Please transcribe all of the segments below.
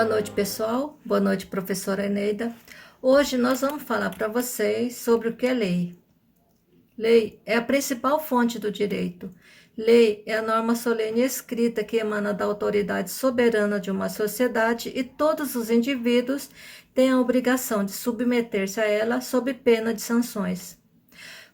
Boa noite, pessoal. Boa noite, professora Eneida. Hoje nós vamos falar para vocês sobre o que é lei. Lei é a principal fonte do direito. Lei é a norma solene escrita que emana da autoridade soberana de uma sociedade e todos os indivíduos têm a obrigação de submeter-se a ela sob pena de sanções.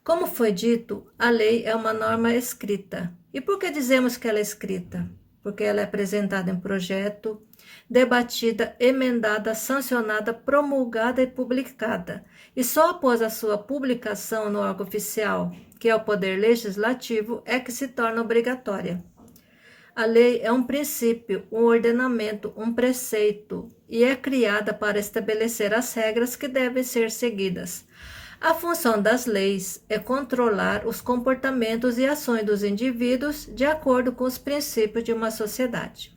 Como foi dito, a lei é uma norma escrita. E por que dizemos que ela é escrita? Porque ela é apresentada em projeto, debatida, emendada, sancionada, promulgada e publicada. E só após a sua publicação no órgão oficial, que é o Poder Legislativo, é que se torna obrigatória. A lei é um princípio, um ordenamento, um preceito e é criada para estabelecer as regras que devem ser seguidas. A função das leis é controlar os comportamentos e ações dos indivíduos de acordo com os princípios de uma sociedade.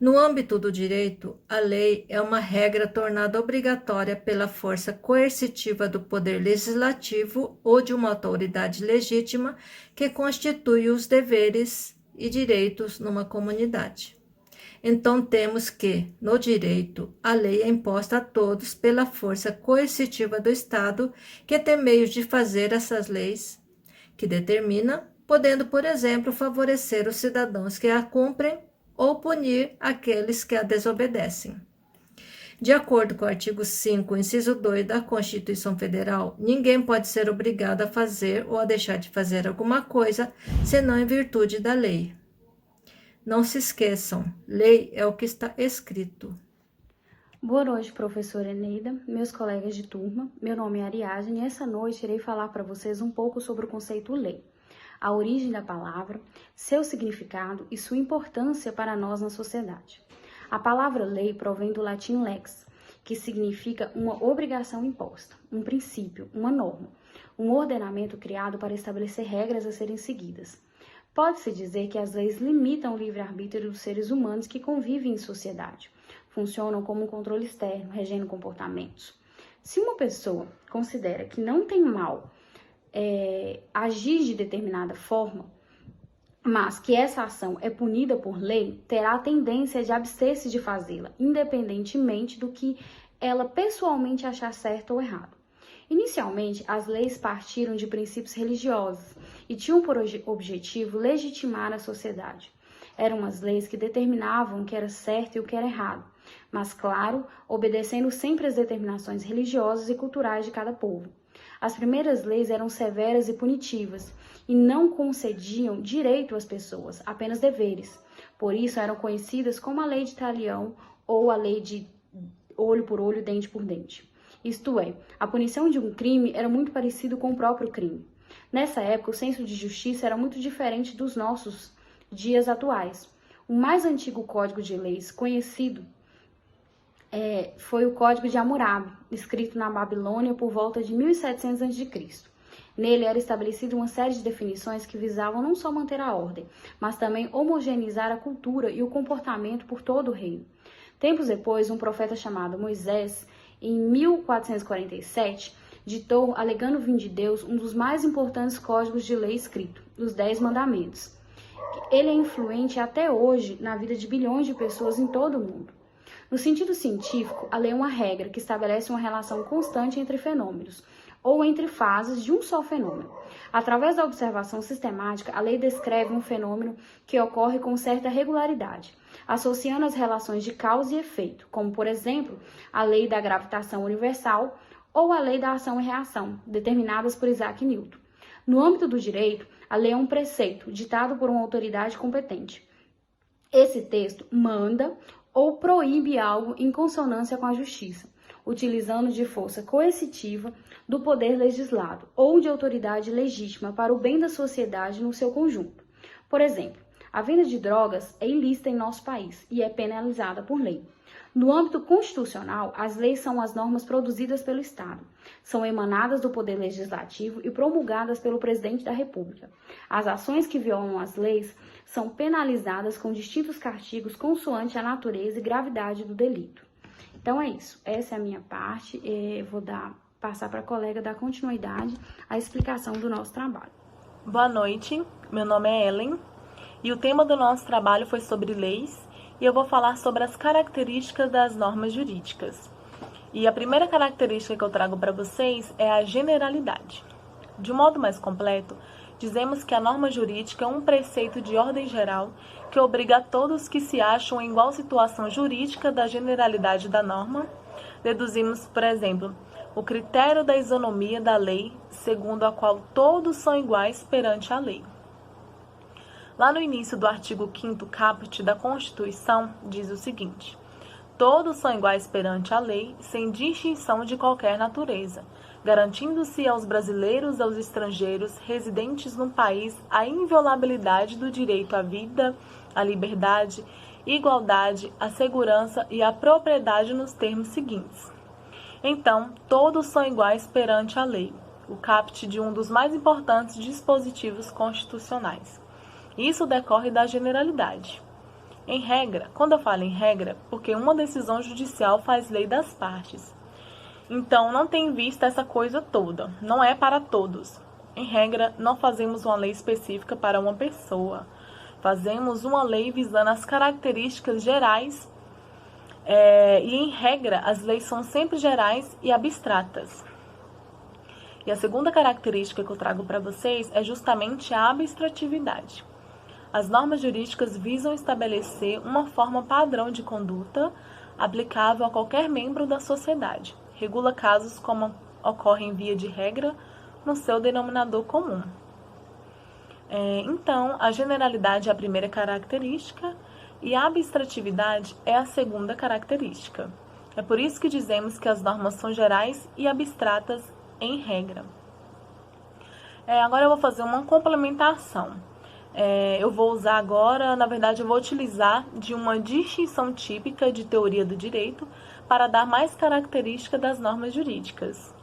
No âmbito do direito, a lei é uma regra tornada obrigatória pela força coercitiva do poder legislativo ou de uma autoridade legítima que constitui os deveres e direitos numa comunidade. Então, temos que, no direito, a lei é imposta a todos pela força coercitiva do Estado, que tem meios de fazer essas leis, que determina, podendo, por exemplo, favorecer os cidadãos que a cumprem ou punir aqueles que a desobedecem. De acordo com o artigo 5, inciso 2 da Constituição Federal, ninguém pode ser obrigado a fazer ou a deixar de fazer alguma coisa, senão em virtude da lei. Não se esqueçam, lei é o que está escrito. Boa noite, professora Eneida, meus colegas de turma. Meu nome é Ariadne e essa noite irei falar para vocês um pouco sobre o conceito lei, a origem da palavra, seu significado e sua importância para nós na sociedade. A palavra lei provém do latim lex, que significa uma obrigação imposta, um princípio, uma norma, um ordenamento criado para estabelecer regras a serem seguidas. Pode-se dizer que as leis limitam o livre-arbítrio dos seres humanos que convivem em sociedade. Funcionam como um controle externo, regendo comportamentos. Se uma pessoa considera que não tem mal agir de determinada forma, mas que essa ação é punida por lei, terá a tendência de abster-se de fazê-la, independentemente do que ela pessoalmente achar certo ou errado. Inicialmente, as leis partiram de princípios religiosos e tinham por objetivo legitimar a sociedade. Eram as leis que determinavam o que era certo e o que era errado, mas, claro, obedecendo sempre às determinações religiosas e culturais de cada povo. As primeiras leis eram severas e punitivas e não concediam direito às pessoas, apenas deveres. Por isso, eram conhecidas como a Lei de Talião ou a Lei de olho por olho, dente por dente. Isto é, a punição de um crime era muito parecido com o próprio crime. Nessa época, o senso de justiça era muito diferente dos nossos dias atuais. O mais antigo código de leis conhecido foi o Código de Hammurabi, escrito na Babilônia por volta de 1700 a.C. Nele era estabelecida uma série de definições que visavam não só manter a ordem, mas também homogeneizar a cultura e o comportamento por todo o reino. Tempos depois, um profeta chamado Moisés, em 1447, ditou, alegando vir de Deus, um dos mais importantes códigos de lei escrito, os 10 Mandamentos. Ele é influente até hoje na vida de bilhões de pessoas em todo o mundo. No sentido científico, a lei é uma regra que estabelece uma relação constante entre fenômenos, ou entre fases de um só fenômeno. Através da observação sistemática, a lei descreve um fenômeno que ocorre com certa regularidade, associando as relações de causa e efeito, como, por exemplo, a lei da gravitação universal ou a lei da ação e reação, determinadas por Isaac Newton. No âmbito do direito, a lei é um preceito ditado por uma autoridade competente. Esse texto manda ou proíbe algo em consonância com a justiça, utilizando de força coercitiva do poder legislado ou de autoridade legítima para o bem da sociedade no seu conjunto. Por exemplo, a venda de drogas é ilícita em nosso país e é penalizada por lei. No âmbito constitucional, as leis são as normas produzidas pelo Estado. São emanadas do Poder Legislativo e promulgadas pelo Presidente da República. As ações que violam as leis são penalizadas com distintos castigos consoante a natureza e gravidade do delito. Então é isso. Essa é a minha parte. Vou passar para a colega dar continuidade à explicação do nosso trabalho. Boa noite, meu nome é Ellen e o tema do nosso trabalho foi sobre leis e eu vou falar sobre as características das normas jurídicas. E a primeira característica que eu trago para vocês é a generalidade. De um modo mais completo, dizemos que a norma jurídica é um preceito de ordem geral que obriga a todos que se acham em igual situação jurídica da generalidade da norma. Deduzimos, por exemplo, o critério da isonomia da lei, segundo a qual todos são iguais perante a lei. Lá no início do artigo 5º caput da Constituição, diz o seguinte: todos são iguais perante a lei, sem distinção de qualquer natureza, garantindo-se aos brasileiros e aos estrangeiros residentes no país a inviolabilidade do direito à vida, à liberdade, igualdade, à segurança e à propriedade nos termos seguintes. Então, todos são iguais perante a lei, o caput de um dos mais importantes dispositivos constitucionais. Isso decorre da generalidade. Em regra, quando eu falo em regra, porque uma decisão judicial faz lei das partes. Então, não tem vista essa coisa toda, não é para todos. Em regra, não fazemos uma lei específica para uma pessoa. Fazemos uma lei visando as características gerais e, em regra, as leis são sempre gerais e abstratas. E a segunda característica que eu trago para vocês é justamente a abstratividade. As normas jurídicas visam estabelecer uma forma padrão de conduta aplicável a qualquer membro da sociedade. Regula casos como ocorrem via de regra no seu denominador comum. Então, a generalidade é a primeira característica e a abstratividade é a segunda característica. É por isso que dizemos que as normas são gerais e abstratas em regra. Agora eu vou fazer uma complementação. Eu vou usar agora, na verdade, eu vou utilizar de uma distinção típica de teoria do direito para dar mais característica das normas jurídicas,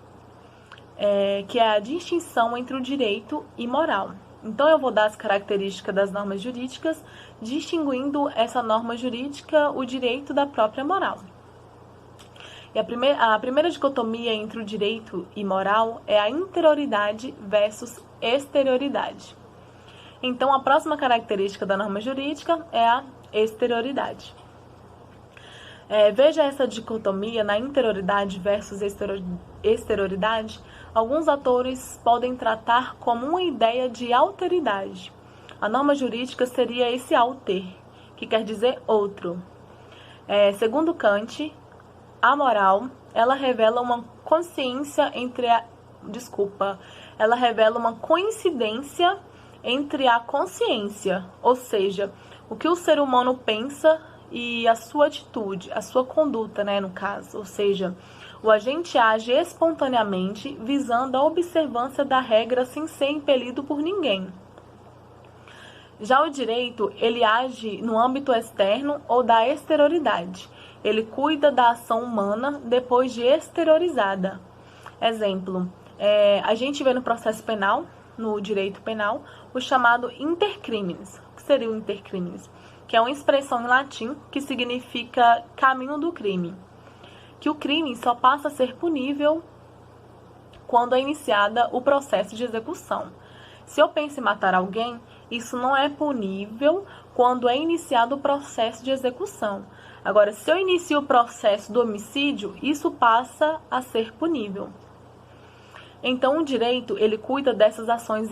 que é a distinção entre o direito e moral. Então, eu vou dar as características das normas jurídicas, distinguindo essa norma jurídica, o direito da própria moral. E a primeira dicotomia entre o direito e moral é a interioridade versus exterioridade. Então, a próxima característica da norma jurídica é a exterioridade. Veja essa dicotomia na interioridade versus exterioridade. Alguns autores podem tratar como uma ideia de alteridade. A norma jurídica seria esse alter, que quer dizer outro. Segundo Kant, a moral, ela revela uma ela revela uma coincidência entre a consciência, ou seja, o que o ser humano pensa e a sua atitude, a sua conduta, no caso, ou seja, o agente age espontaneamente visando a observância da regra sem ser impelido por ninguém. Já o direito, ele age no âmbito externo ou da exterioridade. Ele cuida da ação humana depois de exteriorizada. Exemplo, a gente vê no processo penal, no direito penal, o chamado intercrimes. O que seria o intercrimes? Que é uma expressão em latim que significa caminho do crime. Que o crime só passa a ser punível quando é iniciada o processo de execução. Se eu penso em matar alguém, isso não é punível quando é iniciado o processo de execução. Agora, se eu inicio o processo do homicídio, isso passa a ser punível. Então, o direito, ele cuida dessas ações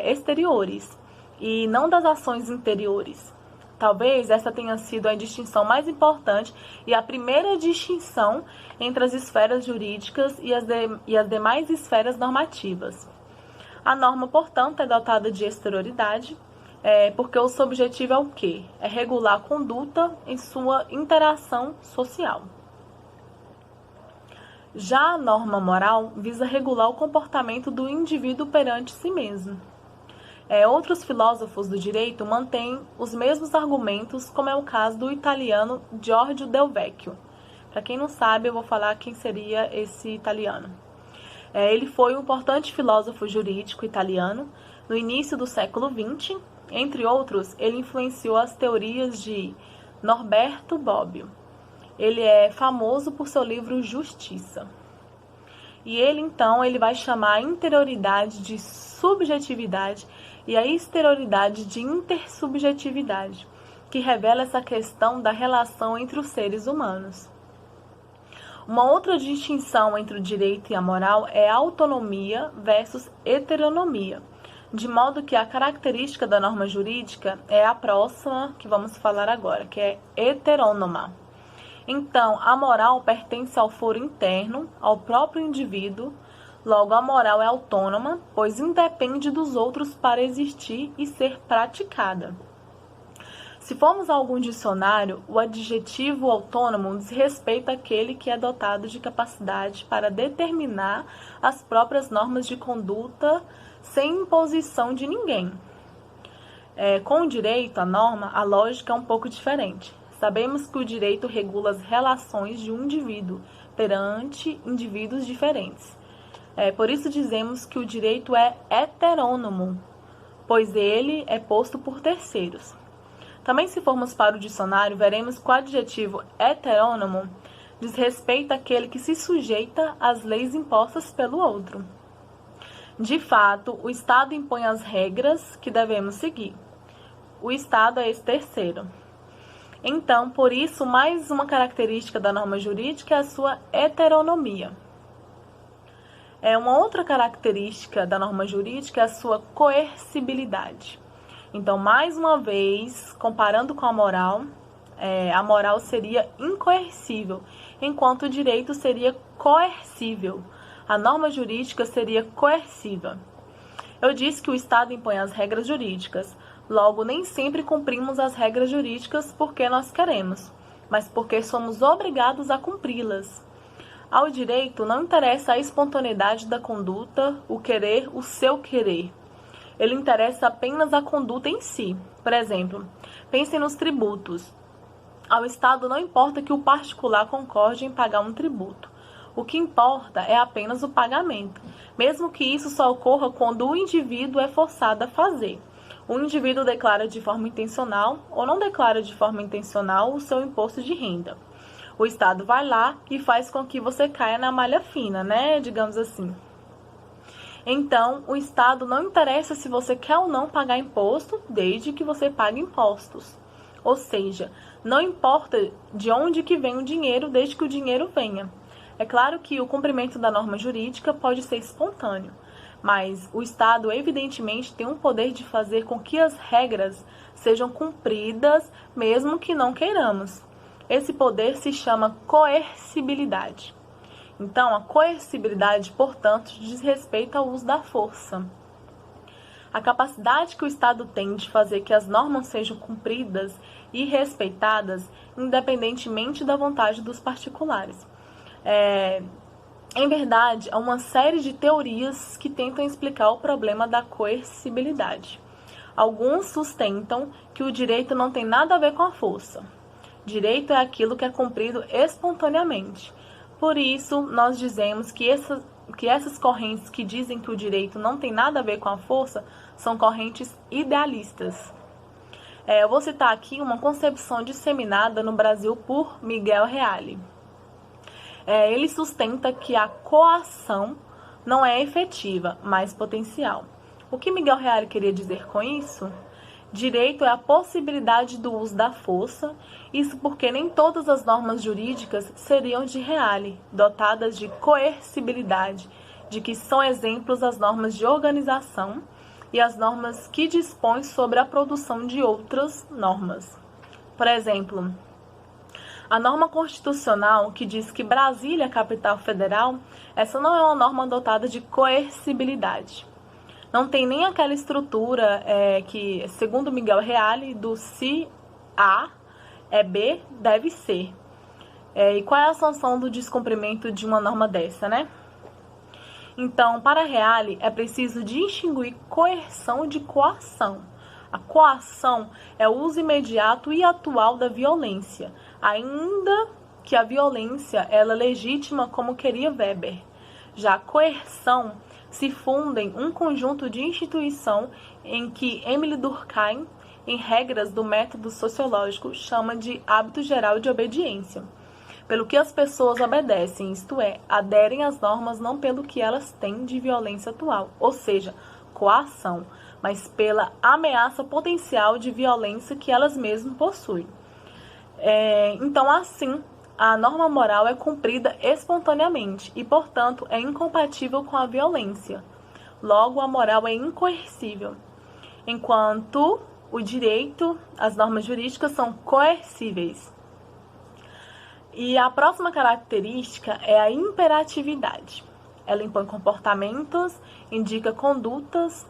exteriores e não das ações interiores. Talvez essa tenha sido a distinção mais importante e a primeira distinção entre as esferas jurídicas e as demais esferas normativas. A norma, portanto, é dotada de exterioridade, porque o seu objetivo é o quê? É regular a conduta em sua interação social. Já a norma moral visa regular o comportamento do indivíduo perante si mesmo. Outros filósofos do direito mantêm os mesmos argumentos, como é o caso do italiano Giorgio Del Vecchio. Para quem não sabe, eu vou falar quem seria esse italiano. Ele foi um importante filósofo jurídico italiano no início do século XX. Entre outros, ele influenciou as teorias de Norberto Bobbio. Ele é famoso por seu livro Justiça. E ele vai chamar a interioridade de subjetividade e a exterioridade de intersubjetividade. que revela essa questão da relação entre os seres humanos. Uma outra distinção entre o direito e a moral é a autonomia versus heteronomia, de modo que a característica da norma jurídica é a próxima que vamos falar agora, que é heterônoma. Então, a moral pertence ao foro interno, ao próprio indivíduo, logo a moral é autônoma, pois independe dos outros para existir e ser praticada. Se formos a algum dicionário, o adjetivo autônomo diz respeito àquele que é dotado de capacidade para determinar as próprias normas de conduta sem imposição de ninguém. Com o direito, a norma, a lógica é um pouco diferente. Sabemos que o direito regula as relações de um indivíduo perante indivíduos diferentes. Por isso dizemos que o direito é heterônomo, pois ele é posto por terceiros. Também, se formos para o dicionário, veremos que o adjetivo heterônomo diz respeito àquele que se sujeita às leis impostas pelo outro. De fato, o Estado impõe as regras que devemos seguir. O Estado é esse terceiro. Então, por isso, mais uma característica da norma jurídica é a sua heteronomia. Uma outra característica da norma jurídica é a sua coercibilidade. Então, mais uma vez, comparando com a moral seria incoercível, enquanto o direito seria coercível. A norma jurídica seria coerciva. Eu disse que o Estado impõe as regras jurídicas, logo nem sempre cumprimos as regras jurídicas porque nós queremos, mas porque somos obrigados a cumpri-las. Ao direito não interessa a espontaneidade da conduta, o querer, o seu querer. Ele interessa apenas a conduta em si. Por exemplo, pensem nos tributos. Ao Estado não importa que o particular concorde em pagar um tributo. O que importa é apenas o pagamento, mesmo que isso só ocorra quando o indivíduo é forçado a fazer. O indivíduo declara de forma intencional ou não declara de forma intencional o seu imposto de renda. O Estado vai lá e faz com que você caia na malha fina, digamos assim. Então, o Estado não interessa se você quer ou não pagar imposto, desde que você pague impostos. Ou seja, não importa de onde que vem o dinheiro, desde que o dinheiro venha. É claro que o cumprimento da norma jurídica pode ser espontâneo, mas o Estado, evidentemente, tem o poder de fazer com que as regras sejam cumpridas, mesmo que não queiramos. Esse poder se chama coercibilidade. Então, a coercibilidade, portanto, diz respeito ao uso da força. A capacidade que o Estado tem de fazer que as normas sejam cumpridas e respeitadas, independentemente da vontade dos particulares. Em verdade, há uma série de teorias que tentam explicar o problema da coercibilidade. Alguns sustentam que o direito não tem nada a ver com a força. Direito é aquilo que é cumprido espontaneamente. Por isso, nós dizemos que essas correntes que dizem que o direito não tem nada a ver com a força são correntes idealistas. Eu vou citar aqui uma concepção disseminada no Brasil por Miguel Reale. Ele sustenta que a coação não é efetiva, mas potencial. O que Miguel Reale queria dizer com isso? Direito é a possibilidade do uso da força, isso porque nem todas as normas jurídicas seriam de Reale, dotadas de coercibilidade, de que são exemplos as normas de organização e as normas que dispõem sobre a produção de outras normas. Por exemplo, a norma constitucional que diz que Brasília é a capital federal, essa não é uma norma dotada de coercibilidade. Não tem nem aquela estrutura que, segundo Miguel Reale, do se A é B, deve ser. E qual é a sanção do descumprimento de uma norma dessa, Então, para Reale, é preciso distinguir coerção de coação. A coação é o uso imediato e atual da violência, ainda que a violência ela é legítima, como queria Weber. Já a coerção se fundem um conjunto de instituição em que Emile Durkheim, em regras do método sociológico, chama de hábito geral de obediência, pelo que as pessoas obedecem, isto é, aderem às normas não pelo que elas têm de violência atual, ou seja, coação. mas pela ameaça potencial de violência que elas mesmas possuem. Então, assim, a norma moral é cumprida espontaneamente e, portanto, é incompatível com a violência. Logo, a moral é incoercível, enquanto o direito, as normas jurídicas são coercíveis. E a próxima característica é a imperatividade. Ela impõe comportamentos, indica condutas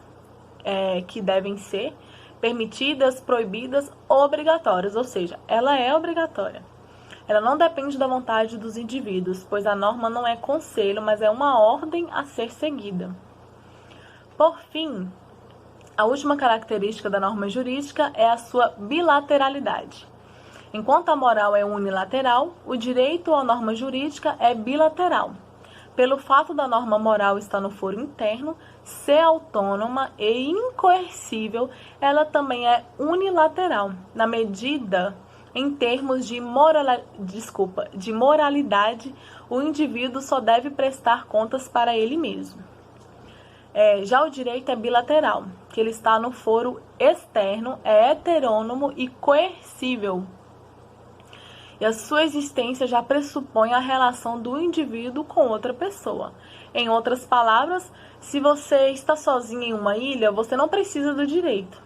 que devem ser permitidas, proibidas, obrigatórias, ou seja, ela é obrigatória. Ela não depende da vontade dos indivíduos, pois a norma não é conselho, mas é uma ordem a ser seguida. Por fim, a última característica da norma jurídica é a sua bilateralidade. Enquanto a moral é unilateral, o direito ou a norma jurídica é bilateral. Pelo fato da norma moral estar no foro interno, ser autônoma e incoercível, ela também é unilateral, na medida, em termos de moralidade, o indivíduo só deve prestar contas para ele mesmo. Já o direito é bilateral, que ele está no foro externo, é heterônomo e coercível. E a sua existência já pressupõe a relação do indivíduo com outra pessoa. Em outras palavras, se você está sozinho em uma ilha, você não precisa do direito.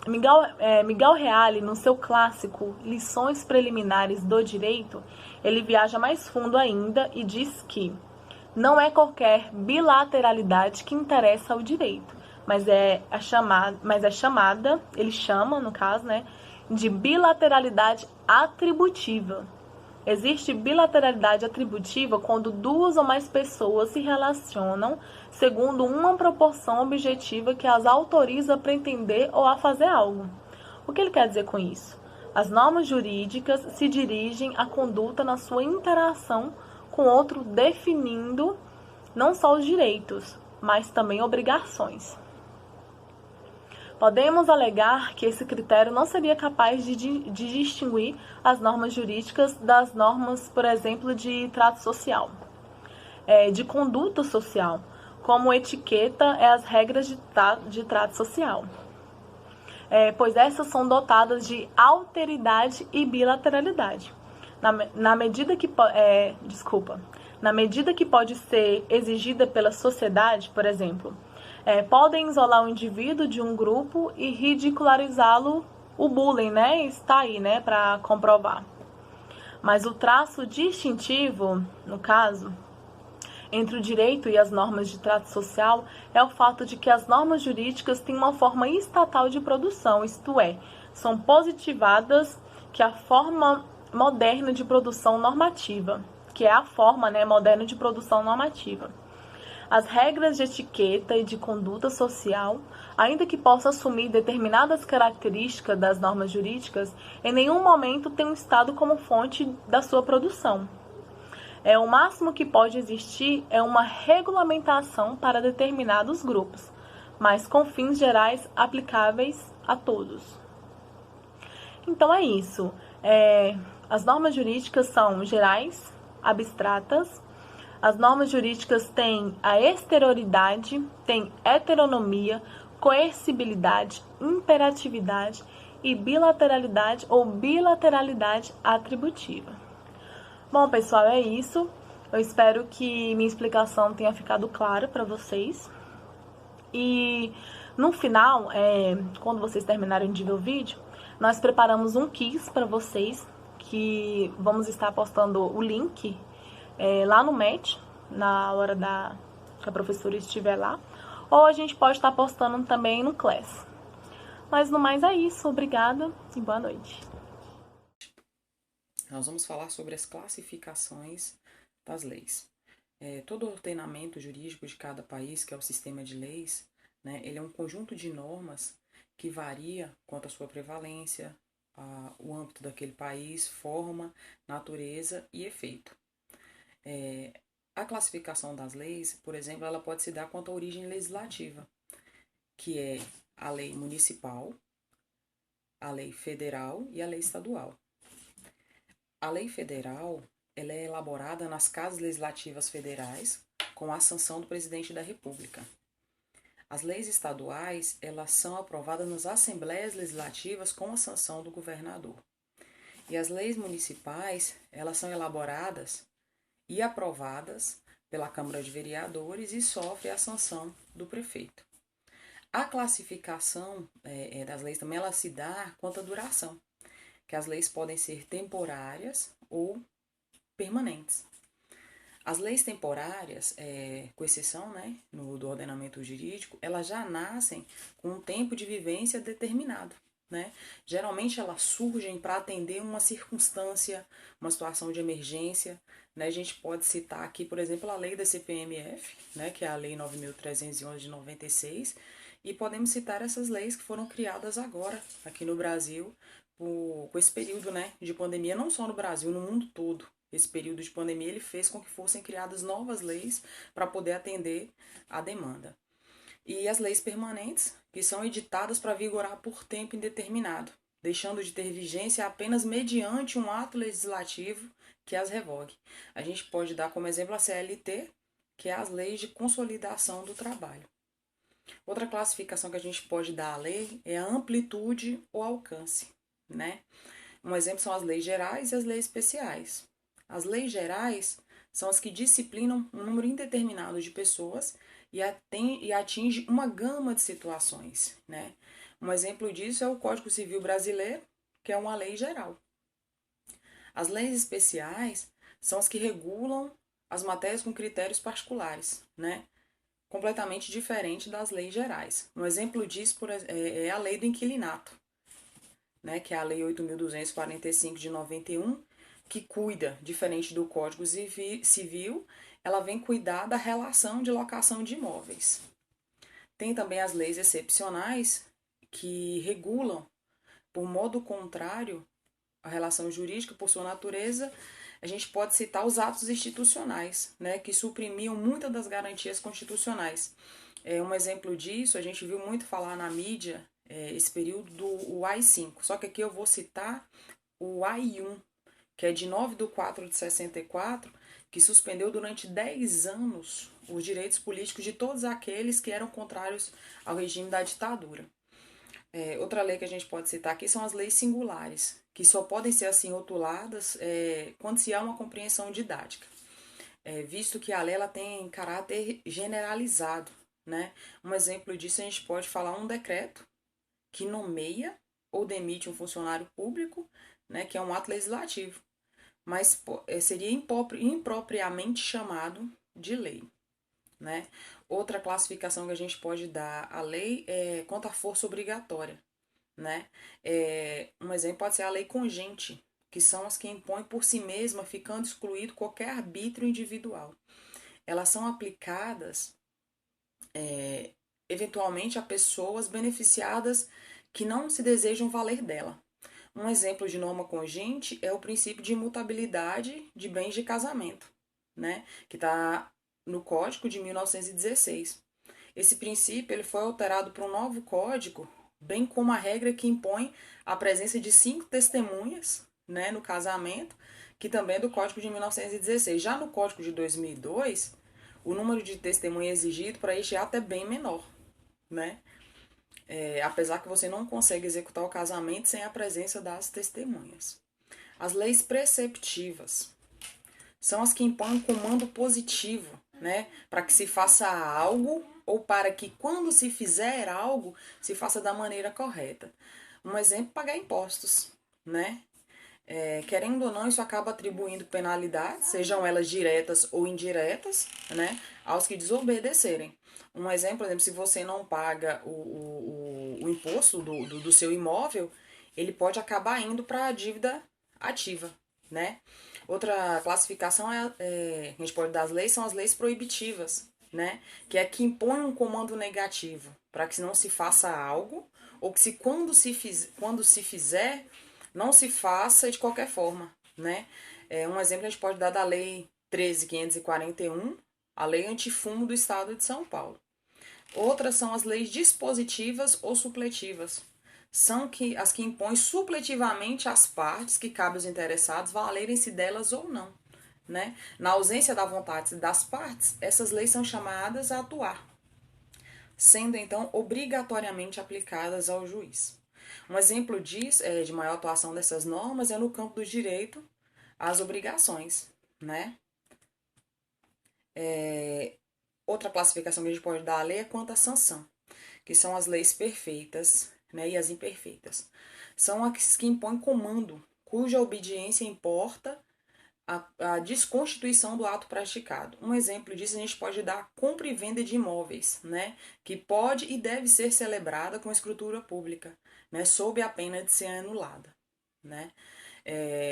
Miguel Reale, no seu clássico Lições Preliminares do Direito, ele viaja mais fundo ainda e diz que não é qualquer bilateralidade que interessa ao direito, mas é chamada, ele chama, no caso, de bilateralidade atributiva. Existe bilateralidade atributiva quando duas ou mais pessoas se relacionam segundo uma proporção objetiva que as autoriza a pretender ou a fazer algo. O que ele quer dizer com isso? As normas jurídicas se dirigem à conduta na sua interação com outro, definindo não só os direitos, mas também obrigações. Podemos alegar que esse critério não seria capaz de distinguir as normas jurídicas das normas, por exemplo, de trato social, de conduta social, como etiqueta as regras de trato social, pois essas são dotadas de alteridade e bilateralidade. Na medida que pode ser exigida pela sociedade, por exemplo, podem isolar o indivíduo de um grupo e ridicularizá-lo, o bullying, está aí, para comprovar. Mas o traço distintivo, no caso, entre o direito e as normas de trato social é o fato de que as normas jurídicas têm uma forma estatal de produção, isto é, são positivadas que a forma moderna de produção normativa, que é a forma moderna de produção normativa. As regras de etiqueta e de conduta social, ainda que possam assumir determinadas características das normas jurídicas, em nenhum momento têm um Estado como fonte da sua produção. O máximo que pode existir é uma regulamentação para determinados grupos, mas com fins gerais aplicáveis a todos. Então é isso. As normas jurídicas são gerais, abstratas. As normas jurídicas têm a exterioridade, têm heteronomia, coercibilidade, imperatividade e bilateralidade ou bilateralidade atributiva. Bom, pessoal, é isso. Eu espero que minha explicação tenha ficado clara para vocês. E no final, quando vocês terminarem de ver o vídeo, nós preparamos um quiz para vocês, que vamos estar postando o link lá no Match, na hora que a professora estiver lá, ou a gente pode estar postando também no Class. Mas no mais é isso, obrigada e boa noite. Nós vamos falar sobre as classificações das leis. Todo ordenamento jurídico de cada país, que é o sistema de leis, ele é um conjunto de normas que varia quanto à sua prevalência, o âmbito daquele país, forma, natureza e efeito. A classificação das leis, por exemplo, ela pode se dar quanto à origem legislativa, que é a lei municipal, a lei federal e a lei estadual. A lei federal ela é elaborada nas casas legislativas federais com a sanção do presidente da República. As leis estaduais, elas são aprovadas nas assembleias legislativas com a sanção do governador. E as leis municipais, elas são elaboradas e aprovadas pela Câmara de Vereadores e sofrem a sanção do prefeito. A classificação das leis também ela se dá quanto à duração, que as leis podem ser temporárias ou permanentes. As leis temporárias, com exceção do ordenamento jurídico, elas já nascem com um tempo de vivência determinado. Geralmente elas surgem para atender uma circunstância, uma situação de emergência. A gente pode citar aqui, por exemplo, a lei da CPMF, que é a Lei 9.311 de 96, e podemos citar essas leis que foram criadas agora, aqui no Brasil, com esse período de pandemia, não só no Brasil, no mundo todo. Esse período de pandemia ele fez com que fossem criadas novas leis para poder atender a demanda. E as leis permanentes, que são editadas para vigorar por tempo indeterminado, deixando de ter vigência apenas mediante um ato legislativo que as revogue. A gente pode dar como exemplo a CLT, que é as leis de consolidação do trabalho. Outra classificação que a gente pode dar à lei é a amplitude ou alcance. Um exemplo são as leis gerais e as leis especiais. As leis gerais são as que disciplinam um número indeterminado de pessoas e atinge uma gama de situações. Um exemplo disso é o Código Civil Brasileiro, que é uma lei geral. As leis especiais são as que regulam as matérias com critérios particulares, completamente diferente das leis gerais. Um exemplo disso é a lei do inquilinato, que é a Lei 8.245 de 91, que cuida, diferente do Código Civil, ela vem cuidar da relação de locação de imóveis. Tem também as leis excepcionais, que regulam, por modo contrário, a relação jurídica, por sua natureza. A gente pode citar os atos institucionais, que suprimiam muitas das garantias constitucionais. Um exemplo disso, a gente viu muito falar na mídia, esse período do AI-5, só que aqui eu vou citar o AI-1, que é de 9/4 de 64, que suspendeu durante 10 anos os direitos políticos de todos aqueles que eram contrários ao regime da ditadura. Outra lei que a gente pode citar aqui são as leis singulares, que só podem ser assim rotuladas quando se há uma compreensão didática, visto que a lei ela tem caráter generalizado. Um exemplo disso a gente pode falar um decreto que nomeia ou demite um funcionário público, que é um ato legislativo, mas seria impropriamente chamado de lei. Outra classificação que a gente pode dar à lei é quanto à força obrigatória. Um exemplo pode ser a lei congente, que são as que impõem por si mesma, ficando excluído qualquer arbítrio individual. Elas são aplicadas eventualmente a pessoas beneficiadas que não se desejam valer dela. Um exemplo de norma congente é o princípio de imutabilidade de bens de casamento, que está no Código de 1916. Esse princípio ele foi alterado para um novo código, bem como a regra que impõe a presença de 5 testemunhas no casamento, que também é do Código de 1916. Já no Código de 2002, o número de testemunhas exigido para este ato é bem menor, apesar que você não consegue executar o casamento sem a presença das testemunhas. As leis preceptivas são as que impõem um comando positivo, para que se faça algo ou para que quando se fizer algo, se faça da maneira correta. Um exemplo, pagar impostos, querendo ou não, isso acaba atribuindo penalidades, sejam elas diretas ou indiretas, aos que desobedecerem. Um exemplo, por exemplo, se você não paga o imposto do seu imóvel, ele pode acabar indo para a dívida ativa, Outra classificação a gente pode dar as leis, são as leis proibitivas, que é que impõem um comando negativo para que não se faça algo, ou que quando se fizer, não se faça de qualquer forma, Um exemplo a gente pode dar da Lei 13.541, a Lei Antifumo do Estado de São Paulo. Outras são as leis dispositivas ou supletivas. São as que impõem supletivamente às partes que cabe aos interessados valerem-se delas ou não. Na ausência da vontade das partes, essas leis são chamadas a atuar. sendo então obrigatoriamente aplicadas ao juiz. Um exemplo disso, de maior atuação dessas normas é no campo do direito às obrigações, né? Outra classificação que a gente pode dar à lei é quanto à sanção, que são as leis perfeitas, né, e as imperfeitas. São as que impõem comando, cuja obediência importa a desconstituição do ato praticado. Um exemplo disso a gente pode dar a compra e venda de imóveis, né, que pode e deve ser celebrada com escritura pública, né, sob a pena de ser anulada, né,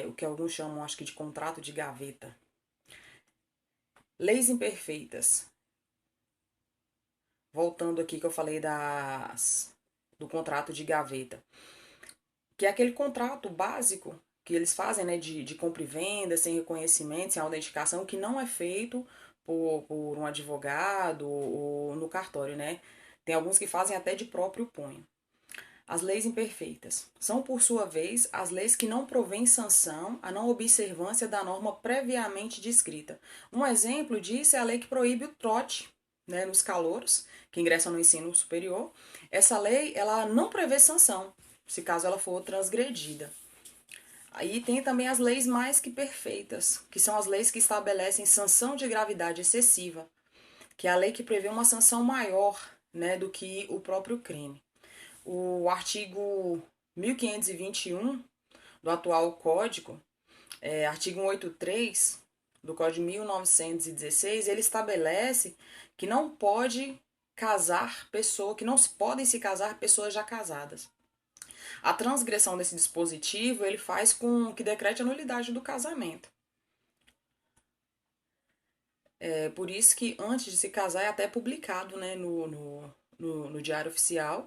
o que alguns chamam, acho que, de contrato de gaveta. Leis imperfeitas. Voltando aqui que eu falei do contrato de gaveta, que é aquele contrato básico que eles fazem, né, de compra e venda, sem reconhecimento, sem autenticação, que não é feito por um advogado ou no cartório, né? Tem alguns que fazem até de próprio punho. As leis imperfeitas são, por sua vez, as leis que não provêm sanção à não observância da norma previamente descrita. Um exemplo disso é a lei que proíbe o trote, né, nos calouros que ingressam no ensino superior. Essa lei ela não prevê sanção, se caso ela for transgredida. Aí tem também as leis mais que perfeitas, que são as leis que estabelecem sanção de gravidade excessiva, que é a lei que prevê uma sanção maior, né, do que o próprio crime. O artigo 1521 do atual Código, artigo 183 do Código de 1916, ele estabelece que não pode casar pessoa, que não podem se casar pessoas já casadas. A transgressão desse dispositivo, ele faz com que decrete a nulidade do casamento. Por isso que antes de se casar é até publicado, né, no Diário Oficial,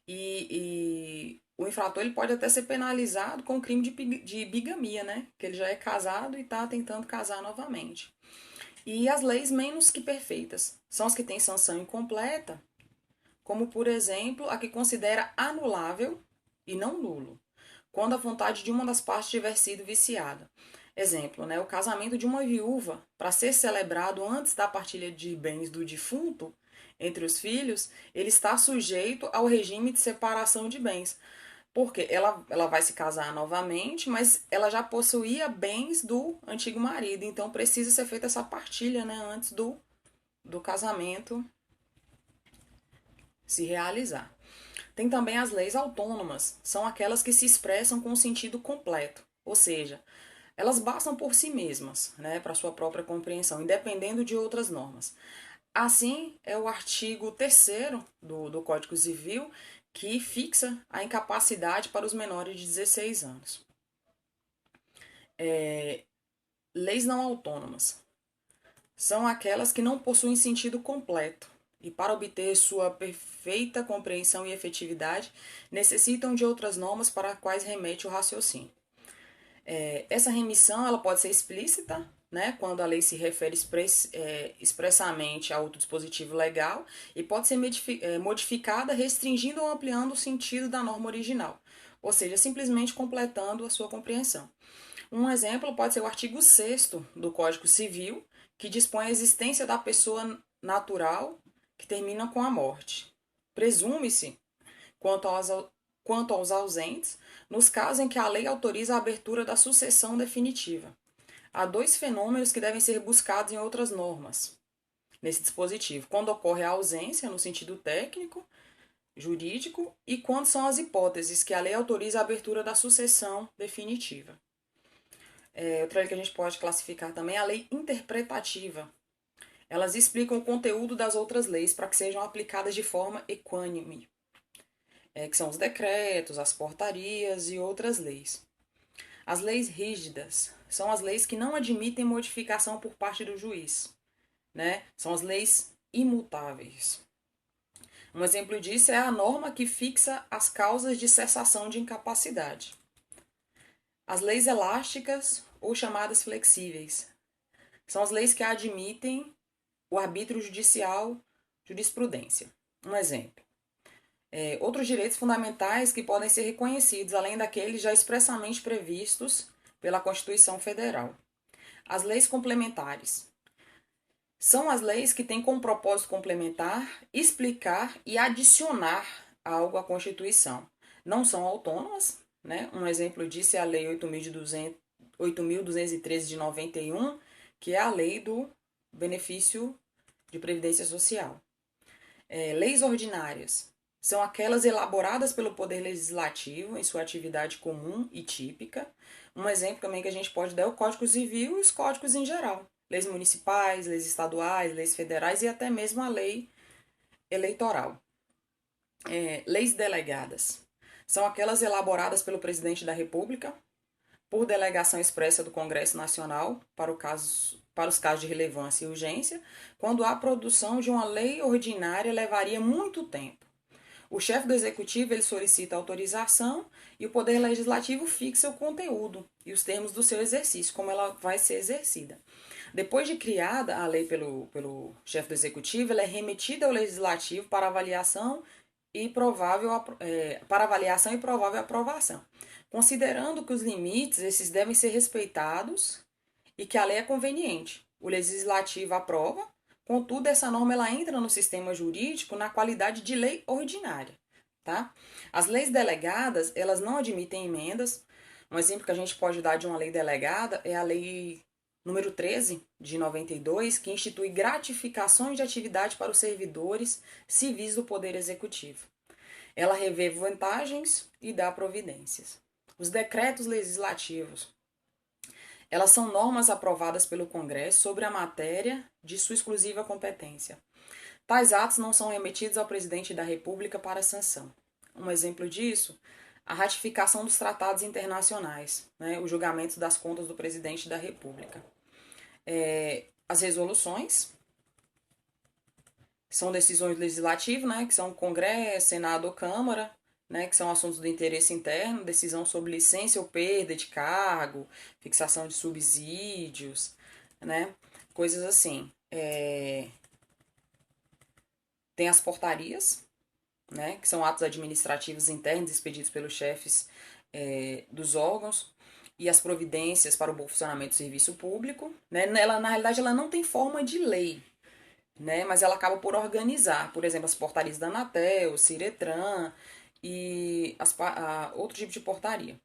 e o infrator ele pode até ser penalizado com o crime de bigamia, né, que ele já é casado e está tentando casar novamente. E as leis menos que perfeitas são as que têm sanção incompleta, como, por exemplo, a que considera anulável e não nulo, quando a vontade de uma das partes tiver sido viciada. Exemplo, né, o casamento de uma viúva, para ser celebrado antes da partilha de bens do defunto entre os filhos, ele está sujeito ao regime de separação de bens. Porque ela vai se casar novamente, mas ela já possuía bens do antigo marido. Então precisa ser feita essa partilha, né, antes do casamento se realizar. Tem também as leis autônomas, são aquelas que se expressam com o sentido completo, ou seja, elas bastam por si mesmas, né, para sua própria compreensão, independendo de outras normas. Assim, é o artigo 3º do Código Civil que fixa a incapacidade para os menores de 16 anos. Leis não autônomas são aquelas que não possuem sentido completo e, para obter sua perfeita compreensão e efetividade, necessitam de outras normas para as quais remete o raciocínio. Essa remissão ela pode ser explícita, né, quando a lei se refere expressamente a outro dispositivo legal, e pode ser modificada restringindo ou ampliando o sentido da norma original, ou seja, simplesmente completando a sua compreensão. Um exemplo pode ser o artigo 6º do Código Civil, que dispõe a existência da pessoa natural que termina com a morte. Presume-se, quanto aos ausentes, nos casos em que a lei autoriza a abertura da sucessão definitiva. Há dois fenômenos que devem ser buscados em outras normas nesse dispositivo: quando ocorre a ausência, no sentido técnico, jurídico, e quando são as hipóteses que a lei autoriza a abertura da sucessão definitiva. Outra lei que a gente pode classificar também é a lei interpretativa. Elas explicam o conteúdo das outras leis para que sejam aplicadas de forma equânime, que são os decretos, as portarias e outras leis. As leis rígidas são as leis que não admitem modificação por parte do juiz, né? São as leis imutáveis. Um exemplo disso é a norma que fixa as causas de cessação de incapacidade. As leis elásticas ou chamadas flexíveis são as leis que admitem o arbítrio judicial, jurisprudência. Um exemplo. Outros direitos fundamentais que podem ser reconhecidos, além daqueles já expressamente previstos pela Constituição Federal. As leis complementares São as leis que têm como propósito complementar, explicar e adicionar algo à Constituição. Não são autônomas, né? Um exemplo disso é a Lei 8.213 de 91, que é a lei do benefício de previdência social. Leis ordinárias são aquelas elaboradas pelo Poder Legislativo em sua atividade comum e típica. Um exemplo também que a gente pode dar é o Código Civil e os códigos em geral. Leis municipais, leis estaduais, leis federais e até mesmo a lei eleitoral. Leis delegadas são aquelas elaboradas pelo Presidente da República por delegação expressa do Congresso Nacional para os casos de relevância e urgência, quando a produção de uma lei ordinária levaria muito tempo. O chefe do executivo ele solicita autorização e o Poder Legislativo fixa o conteúdo e os termos do seu exercício, como ela vai ser exercida. Depois de criada a lei pelo chefe do executivo, ela é remetida ao Legislativo para avaliação e provável aprovação, considerando que os limites esses devem ser respeitados e que a lei é conveniente. O Legislativo aprova, contudo, essa norma ela entra no sistema jurídico na qualidade de lei ordinária. Tá? As leis delegadas, elas não admitem emendas. Um exemplo que a gente pode dar de uma lei delegada é a lei número 13, de 92, que institui gratificações de atividade para os servidores civis do Poder Executivo. Ela revê vantagens e dá providências. Os decretos legislativos, elas são normas aprovadas pelo Congresso sobre a matéria de sua exclusiva competência. Tais atos não são remetidos ao Presidente da República para sanção. Um exemplo disso, a ratificação dos tratados internacionais, né, o julgamento das contas do Presidente da República. As resoluções são decisões legislativas, né, que são Congresso, Senado ou Câmara, né, que são assuntos do interesse interno, decisão sobre licença ou perda de cargo, fixação de subsídios, né, coisas assim. Tem as portarias, né, que são atos administrativos internos expedidos pelos chefes dos órgãos, e as providências para o bom funcionamento do serviço público. Né? Na realidade, ela não tem forma de lei, né? Mas ela acaba por organizar, por exemplo, as portarias da Anatel, Ciretran e outro tipo de portaria.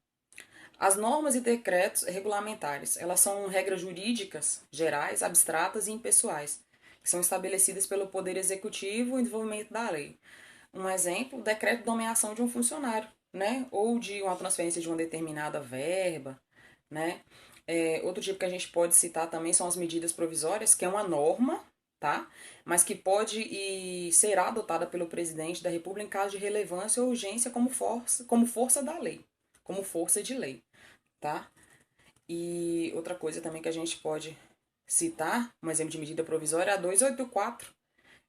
As normas e decretos regulamentares, elas são regras jurídicas gerais, abstratas e impessoais, que são estabelecidas pelo Poder Executivo em desenvolvimento da lei. Um exemplo, o decreto de nomeação de um funcionário, né? Ou de uma transferência de uma determinada verba, né? Outro tipo que a gente pode citar também são as medidas provisórias, que é uma norma, tá? Mas que pode e será adotada pelo Presidente da República em caso de relevância ou urgência como força da lei, como força de lei, tá? E outra coisa também que a gente pode citar, um exemplo de medida provisória, é a 284,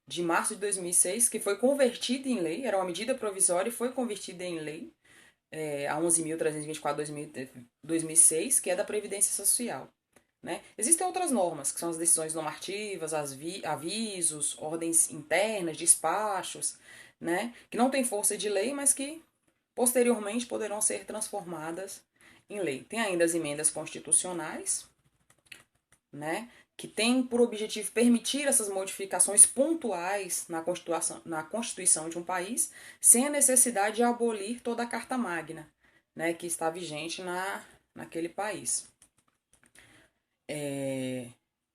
de março de 2006, que foi convertida em lei, era uma medida provisória e foi convertida em lei, a 11.324 de 2006, que é da Previdência Social. Né? Existem outras normas, que são as decisões normativas, avisos, ordens internas, despachos, né? Que não têm força de lei, mas que posteriormente poderão ser transformadas em lei. Tem ainda as emendas constitucionais, né? Que tem por objetivo permitir essas modificações pontuais na Constituição de um país, sem a necessidade de abolir toda a Carta Magna, né, que está vigente naquele país.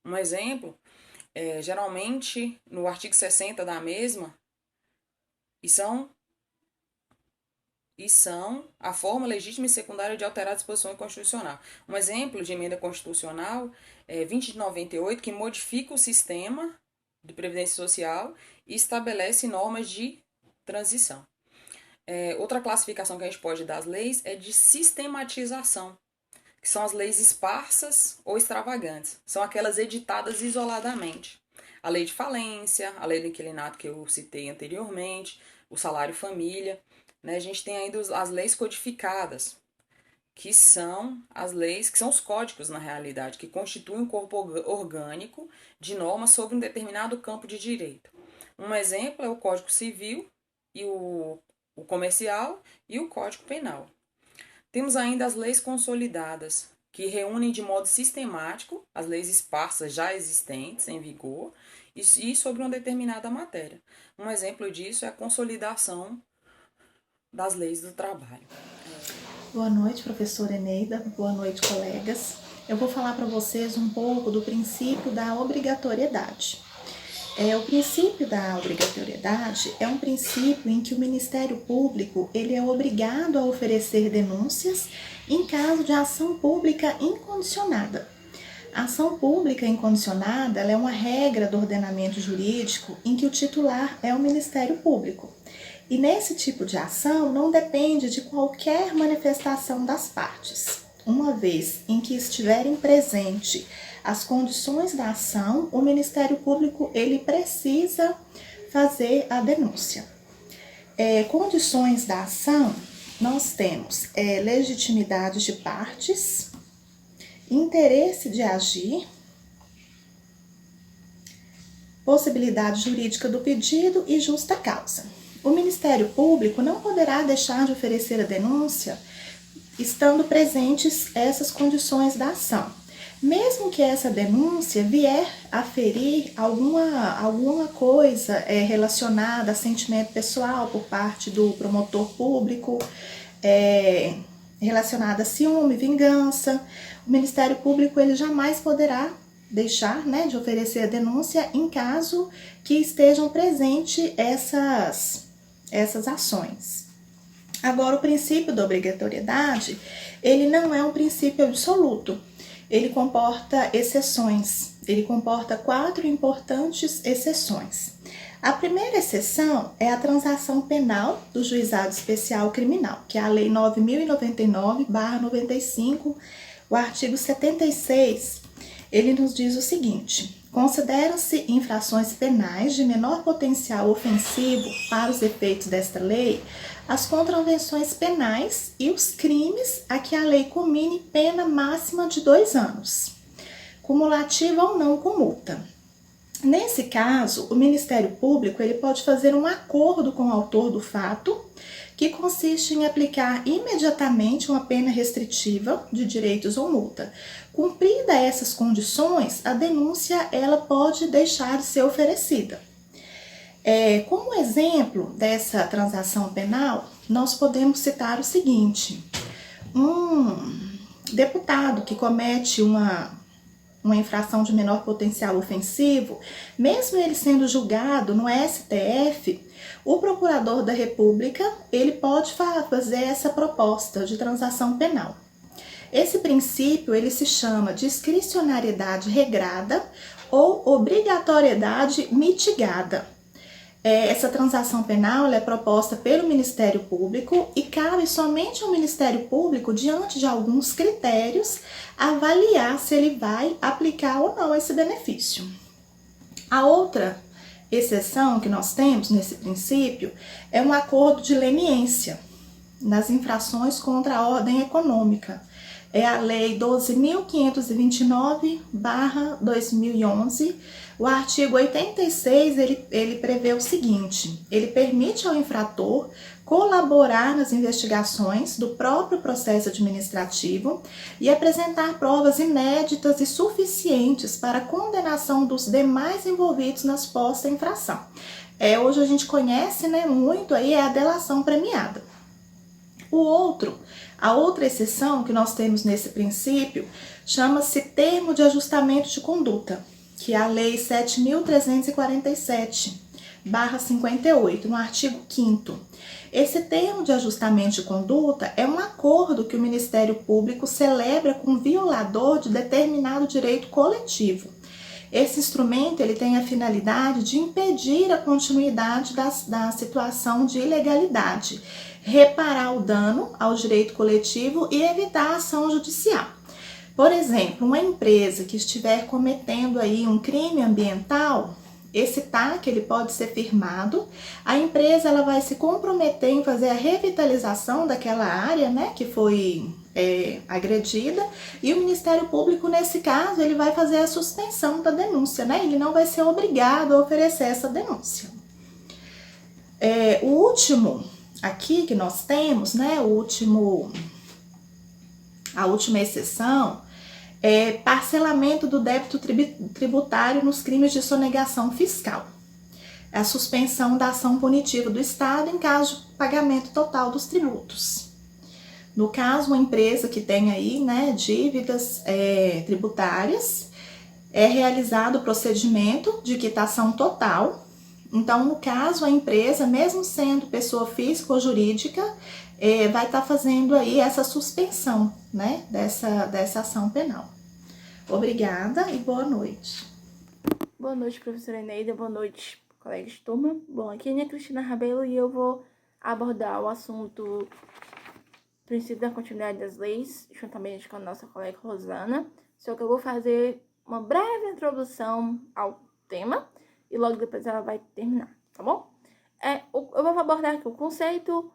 Um exemplo, geralmente no artigo 60 da mesma, e são a forma legítima e secundária de alterar a disposição constitucional. Um exemplo de emenda constitucional é 20 de 98, que modifica o sistema de previdência social e estabelece normas de transição. Outra classificação que a gente pode dar às leis é de sistematização, que são as leis esparsas ou extravagantes. São aquelas editadas isoladamente. A lei de falência, a lei do inquilinato que eu citei anteriormente, o salário-família. Né? A gente tem ainda as leis codificadas, que são as leis, que são os códigos, na realidade, que constituem um corpo orgânico de normas sobre um determinado campo de direito. Um exemplo é o Código Civil, e o Comercial e o Código Penal. Temos ainda as leis consolidadas, que reúnem de modo sistemático as leis esparsas já existentes em vigor e sobre uma determinada matéria. Um exemplo disso é a consolidação das leis do trabalho. Boa noite, professora Eneida. Boa noite, colegas. Eu vou falar para vocês um pouco do princípio da obrigatoriedade. O princípio da obrigatoriedade é um princípio em que o Ministério Público ele é obrigado a oferecer denúncias em caso de ação pública incondicionada. A ação pública incondicionada ela é uma regra do ordenamento jurídico em que o titular é o Ministério Público. E nesse tipo de ação não depende de qualquer manifestação das partes. Uma vez em que estiverem presentes as condições da ação, o Ministério Público ele precisa fazer a denúncia. Condições da ação, nós temos legitimidade de partes, interesse de agir, possibilidade jurídica do pedido e justa causa. O Ministério Público não poderá deixar de oferecer a denúncia estando presentes essas condições da ação. Mesmo que essa denúncia vier a ferir alguma coisa relacionada a sentimento pessoal por parte do promotor público, relacionada a ciúme, vingança, o Ministério Público ele jamais poderá deixar de oferecer a denúncia em caso que estejam presentes essas ações. Agora, o princípio da obrigatoriedade, ele não é um princípio absoluto. Ele comporta exceções. Ele comporta 4 importantes exceções. A primeira exceção é a transação penal do Juizado Especial Criminal, que é a Lei 9.099/95, o artigo 76, ele nos diz o seguinte: consideram-se infrações penais de menor potencial ofensivo para os efeitos desta lei as contravenções penais e os crimes a que a lei comine pena máxima de 2 anos, cumulativa ou não com multa. Nesse caso, o Ministério Público ele pode fazer um acordo com o autor do fato, que consiste em aplicar imediatamente uma pena restritiva de direitos ou multa. Cumprida essas condições, a denúncia ela pode deixar de ser oferecida. Como exemplo dessa transação penal, nós podemos citar o seguinte: um deputado que comete uma infração de menor potencial ofensivo, mesmo ele sendo julgado no STF, o procurador da República ele pode fazer essa proposta de transação penal. Esse princípio ele se chama discricionariedade regrada ou obrigatoriedade mitigada. Essa transação penal ela é proposta pelo Ministério Público e cabe somente ao Ministério Público, diante de alguns critérios, avaliar se ele vai aplicar ou não esse benefício. A outra exceção que nós temos nesse princípio é um acordo de leniência nas infrações contra a ordem econômica. É a Lei 12.529/2011. O artigo 86, ele prevê o seguinte: ele permite ao infrator colaborar nas investigações do próprio processo administrativo e apresentar provas inéditas e suficientes para a condenação dos demais envolvidos na suposta infração. Hoje a gente conhece muito aí a delação premiada. A outra exceção que nós temos nesse princípio chama-se termo de ajustamento de conduta, que é a Lei 7.347/58, no artigo 5º. Esse termo de ajustamento de conduta é um acordo que o Ministério Público celebra com o violador de determinado direito coletivo. Esse instrumento ele tem a finalidade de impedir a continuidade da situação de ilegalidade, reparar o dano ao direito coletivo e evitar a ação judicial. Por exemplo, uma empresa que estiver cometendo aí um crime ambiental, esse TAC ele pode ser firmado, a empresa ela vai se comprometer em fazer a revitalização daquela área que foi agredida, e o Ministério Público, nesse caso, ele vai fazer a suspensão da denúncia, ele não vai ser obrigado a oferecer essa denúncia. O último aqui que nós temos, a última exceção parcelamento do débito tributário nos crimes de sonegação fiscal. A suspensão da ação punitiva do Estado em caso de pagamento total dos tributos. No caso, uma empresa que tem aí, né, dívidas tributárias, é realizado o procedimento de quitação total. Então, no caso, a empresa, mesmo sendo pessoa física ou jurídica, vai estar fazendo aí essa suspensão, né, dessa ação penal. Obrigada e boa noite. Boa noite, professora Eneida. Boa noite, colegas de turma. Bom, aqui é a Ana Cristina Rabelo e eu vou abordar o assunto princípio da continuidade das leis, juntamente com a nossa colega Rosana. Só que eu vou fazer uma breve introdução ao tema e logo depois ela vai terminar, tá bom? Eu vou abordar aqui o conceito,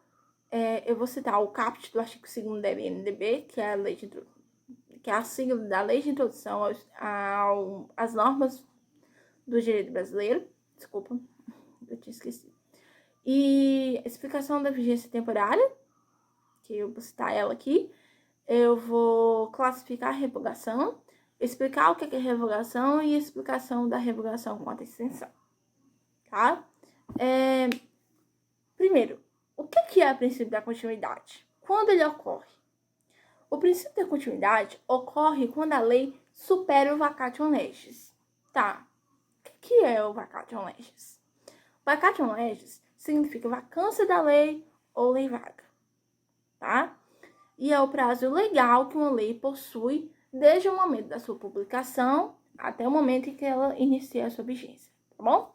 eu vou citar o caput do artigo 2º da LNDB, que é a sigla da Lei de Introdução às Normas do Direito Brasileiro. Desculpa, eu tinha esquecido. E explicação da vigência temporária, que eu vou citar ela aqui. Eu vou classificar a revogação, explicar o que é revogação e explicação da revogação quanto à extensão, tá? Primeiro, o que é o princípio da continuidade? Quando ele ocorre? O princípio da continuidade ocorre quando a lei supera o vacatio legis, tá? O que é o vacatio legis? Vacatio legis significa vacância da lei ou lei vaga, tá? E é o prazo legal que uma lei possui desde o momento da sua publicação até o momento em que ela inicia a sua vigência, tá bom?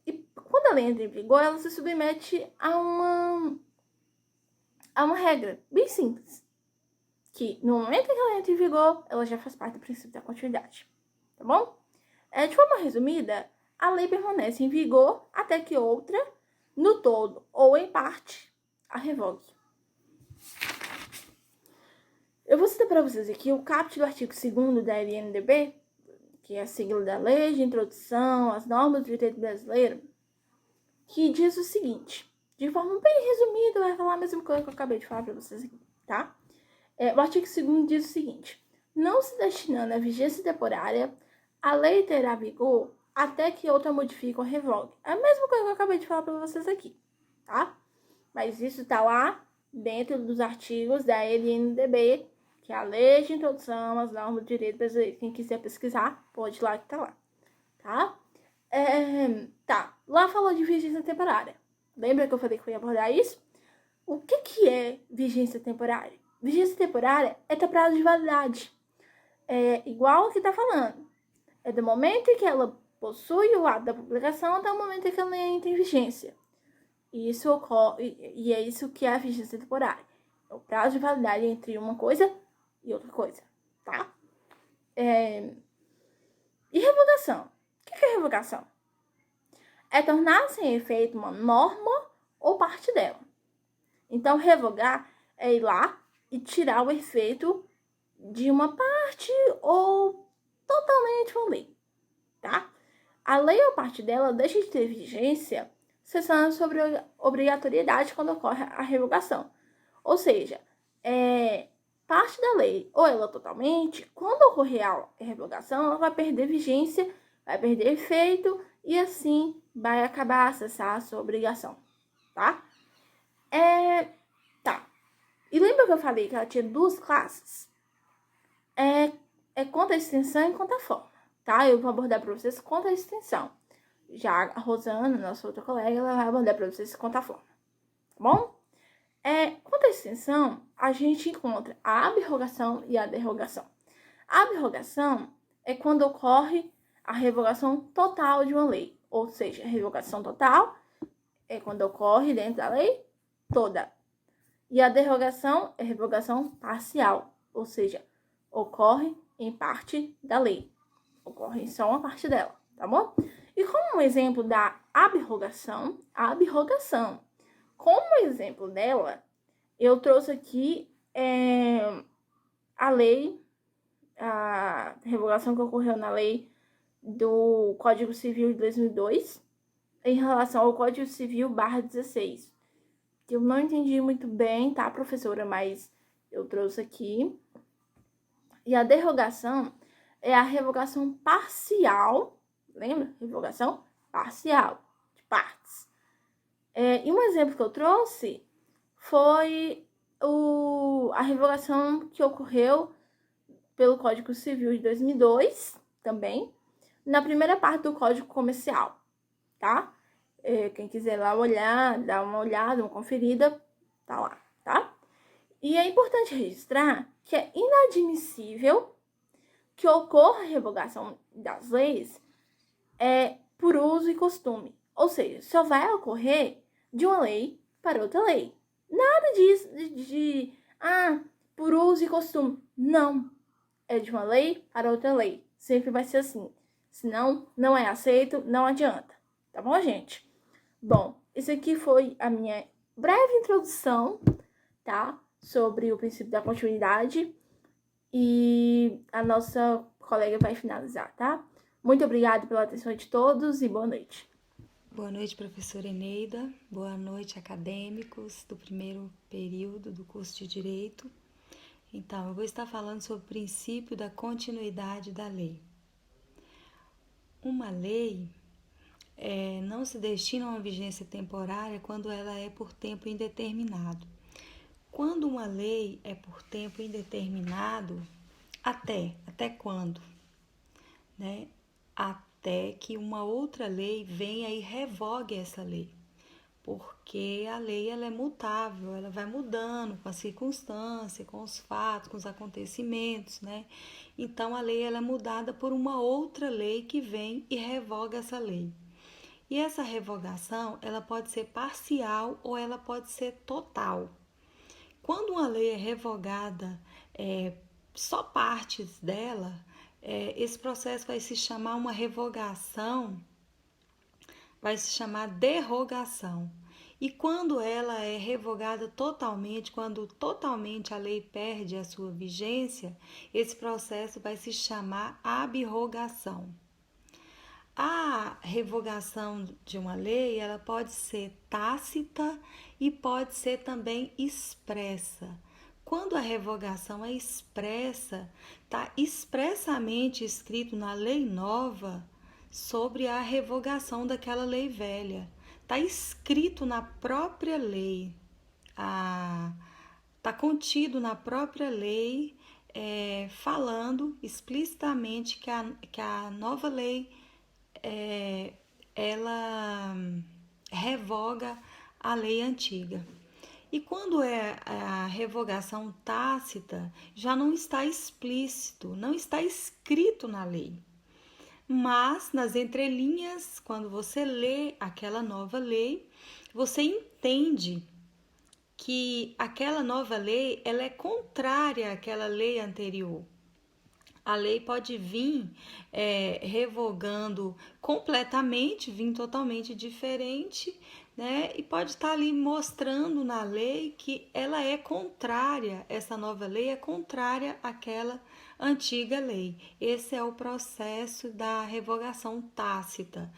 E quando a lei entra em vigor, ela se submete a uma regra bem simples, que no momento em que ela entra em vigor, ela já faz parte do princípio da continuidade, tá bom? De forma resumida, a lei permanece em vigor até que outra, no todo ou em parte, a revogue. Eu vou citar para vocês aqui o caput do artigo 2º da LNDB, que é a sigla da Lei de Introdução às Normas do Direito Brasileiro, que diz o seguinte, de forma bem resumida, vai falar a mesma coisa que eu acabei de falar para vocês aqui, tá? O artigo 2º diz o seguinte, não se destinando à vigência temporária, a lei terá vigor até que outra modifique ou revogue. É a mesma coisa que eu acabei de falar para vocês aqui, tá? Mas isso está lá dentro dos artigos da LNDB, que é a Lei de Introdução às Normas do Direito Brasileiro. Quem quiser pesquisar, pode ir lá que tá lá, tá? Lá falou de vigência temporária. Lembra que eu falei que eu ia abordar isso? O que é vigência temporária? Vigência temporária é ter prazo de validade. É igual o que tá falando. É do momento em que ela possui o ato da publicação até o momento em que ela entra em vigência. Isso ocorre, e é isso que é a vigência temporária. É o prazo de validade entre uma coisa e outra coisa, tá? E revogação? O que é revogação? É tornar sem efeito uma norma ou parte dela. Então, revogar é ir lá e tirar o efeito de uma parte ou totalmente uma lei, tá? A lei ou parte dela deixa de ter vigência cessando sobre obrigatoriedade quando ocorre a revogação. Ou seja, parte da lei, ou ela totalmente, quando ocorrer a revogação, ela vai perder vigência, vai perder efeito e assim vai acabar a cessar a sua obrigação, tá? E lembra que eu falei que ela tinha duas classes? Contra a extensão e contra a forma, tá? Eu vou abordar para vocês contra a extensão. Já a Rosana, nossa outra colega, ela vai abordar para vocês contra a forma, tá bom? Quanto à extensão, a gente encontra a abrogação e a derrogação. A abrogação é quando ocorre a revogação total de uma lei, ou seja, a revogação total é quando ocorre dentro da lei toda. E a derrogação é revogação parcial, ou seja, ocorre em parte da lei, ocorre em só uma parte dela, tá bom? E como um exemplo da abrogação, como exemplo dela, eu trouxe aqui a lei, a revogação que ocorreu na lei do Código Civil de 2002, em relação ao Código Civil /16. Eu não entendi muito bem, tá, professora? Mas eu trouxe aqui E a derrogação é a revogação parcial, lembra? Revogação parcial, de partes. E um exemplo que eu trouxe foi a revogação que ocorreu pelo Código Civil de 2002, também, na primeira parte do Código Comercial, tá? Quem quiser lá olhar, dar uma olhada, uma conferida, tá lá, tá? E é importante registrar que é inadmissível que ocorra a revogação das leis por uso e costume. Ou seja, só vai ocorrer de uma lei para outra lei. Nada disso por uso e costume. Não. É de uma lei para outra lei. Sempre vai ser assim. Senão, não é aceito, não adianta. Tá bom, gente? Bom, isso aqui foi a minha breve introdução, tá? Sobre o princípio da continuidade. E a nossa colega vai finalizar, tá? Muito obrigada pela atenção de todos e boa noite. Boa noite, professora Eneida. Boa noite, acadêmicos do primeiro período do curso de Direito. Então, eu vou estar falando sobre o princípio da continuidade da lei. Uma lei não se destina a uma vigência temporária quando ela é por tempo indeterminado. Quando uma lei é por tempo indeterminado, até quando? Né? Até que uma outra lei venha e revogue essa lei. Porque a lei ela é mutável, ela vai mudando com a circunstância, com os fatos, com os acontecimentos, né? Então, a lei ela é mudada por uma outra lei que vem e revoga essa lei. E essa revogação, ela pode ser parcial ou ela pode ser total. Quando uma lei é revogada, só partes dela, esse processo vai se chamar uma revogação, vai se chamar derrogação. E quando ela é revogada totalmente, quando totalmente a lei perde a sua vigência, esse processo vai se chamar abrogação. A revogação de uma lei, ela pode ser tácita e pode ser também expressa. Quando a revogação é expressa, está expressamente escrito na lei nova sobre a revogação daquela lei velha. Está escrito na própria lei, está contido na própria lei, falando explicitamente que a nova lei ela revoga a lei antiga. E quando é a revogação tácita, já não está explícito, não está escrito na lei. Mas, nas entrelinhas, quando você lê aquela nova lei, você entende que aquela nova lei ela é contrária àquela lei anterior. A lei pode vir revogando completamente, vir totalmente diferente, né? E pode estar ali mostrando na lei que ela é contrária, essa nova lei é contrária àquela antiga lei. Esse é o processo da revogação tácita.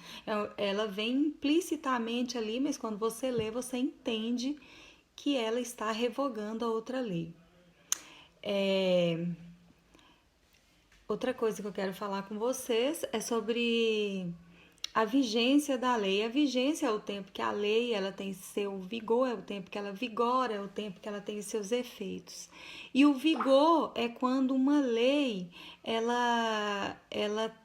Ela vem implicitamente ali, mas quando você lê, você entende que ela está revogando a outra lei. Outra coisa que eu quero falar com vocês é sobre a vigência da lei. A vigência é o tempo que a lei ela tem seu vigor, é o tempo que ela vigora, é o tempo que ela tem seus efeitos. E o vigor é quando uma lei ela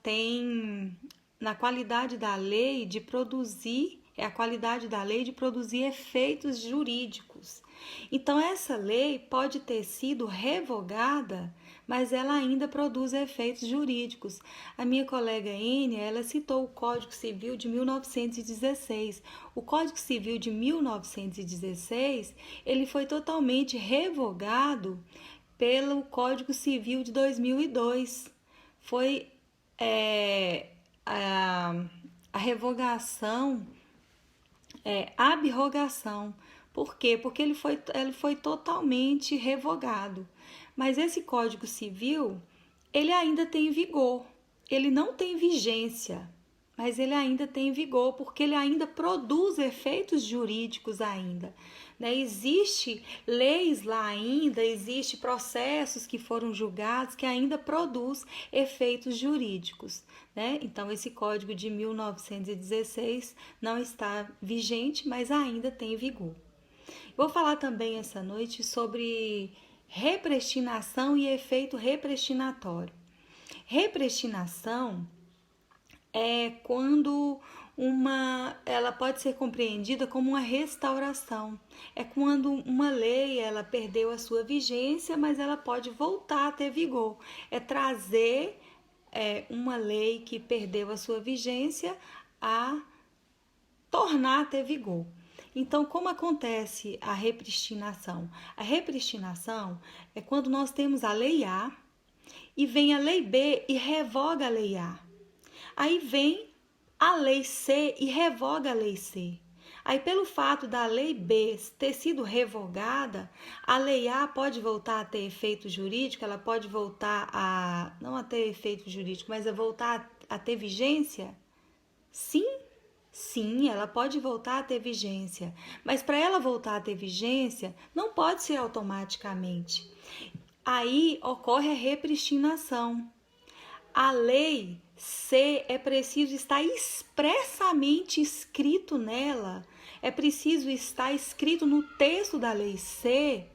tem na qualidade da lei de produzir, é a qualidade da lei de produzir efeitos jurídicos. Então essa lei pode ter sido revogada, mas ela ainda produz efeitos jurídicos. A minha colega Enia, ela citou o Código Civil de 1916. O Código Civil de 1916, ele foi totalmente revogado pelo Código Civil de 2002. Foi a revogação, abrogação. Por quê? Porque ele foi totalmente revogado. Mas esse Código Civil, ele ainda tem vigor, ele não tem vigência, mas ele ainda tem vigor, porque ele ainda produz efeitos jurídicos ainda. Né? Existe leis lá ainda, existe processos que foram julgados que ainda produz efeitos jurídicos. Né? Então, esse Código de 1916 não está vigente, mas ainda tem vigor. Vou falar também essa noite sobre repristinação e efeito repristinatório. Repristinação é quando ela pode ser compreendida como uma restauração. É quando uma lei ela perdeu a sua vigência, mas ela pode voltar a ter vigor. É trazer uma lei que perdeu a sua vigência a tornar a ter vigor. Então, como acontece a repristinação? A repristinação é quando nós temos a lei A e vem a lei B e revoga a lei A. Aí vem a lei C e revoga a lei C. Aí, pelo fato da lei B ter sido revogada, a lei A pode voltar a ter efeito jurídico, ela pode voltar não a ter efeito jurídico, mas a voltar a ter vigência? Sim, ela pode voltar a ter vigência. Mas para ela voltar a ter vigência, não pode ser automaticamente. Aí ocorre a repristinação. A lei C é preciso estar expressamente escrito nela, é preciso estar escrito no texto da lei C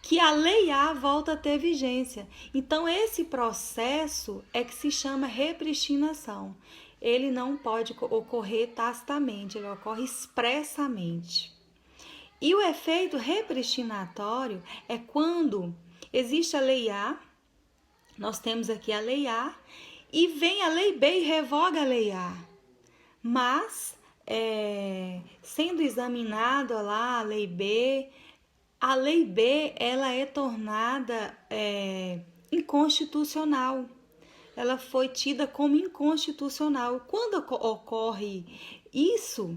que a lei A volta a ter vigência. Então, esse processo é que se chama repristinação. Ele não pode ocorrer tacitamente, ele ocorre expressamente. E o efeito repristinatório é quando existe a lei A, nós temos aqui a lei A, e vem a lei B e revoga a lei A. Mas, sendo examinada lá a lei B ela é tornada inconstitucional. Ela foi tida como inconstitucional. Quando ocorre isso,